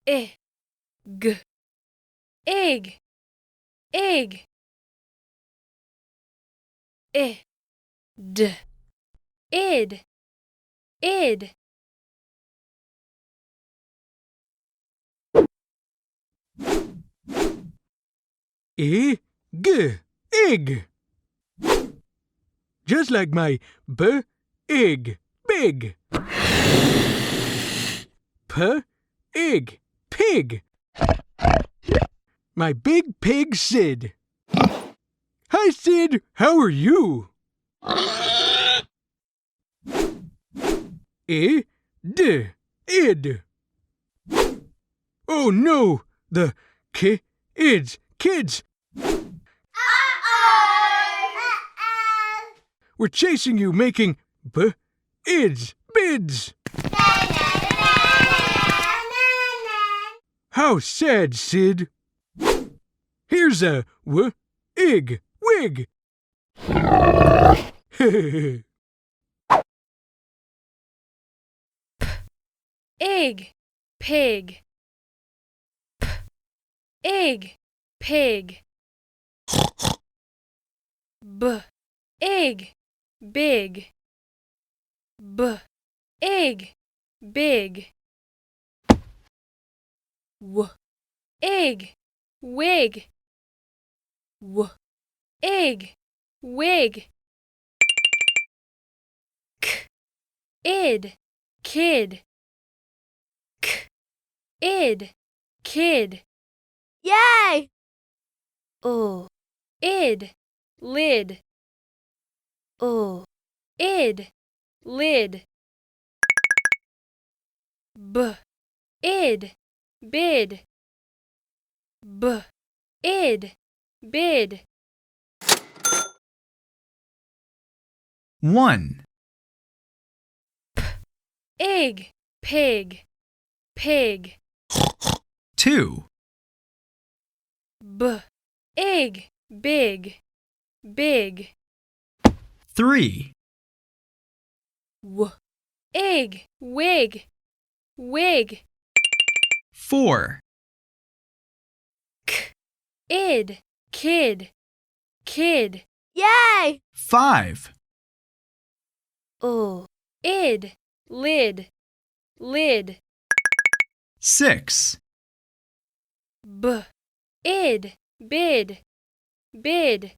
I, g, egg, egg. I, d, id, id. I, g, egg. Just like my egg, big. Egg, pig. My big pig Sid. Hi Sid, how are you? I, d, id. Oh no, the kids. We're chasing you making bids. How sad, Sid. Here's a wig. Egg, pig. P, egg, pig. B, egg, big. B, egg, big. W, egg, wig. W, egg, wig. K, id, kid. K, id, kid. Yay! Id, lid. Id, lid. B, id, bid. B, id, bid. 1, Egg, pig, pig. 2, B, egg, big, big. 3, W, egg, wig, wig. 4, K, id, kid, kid. Yay! 5, Id, lid, lid. 6, B, id, bid, bid.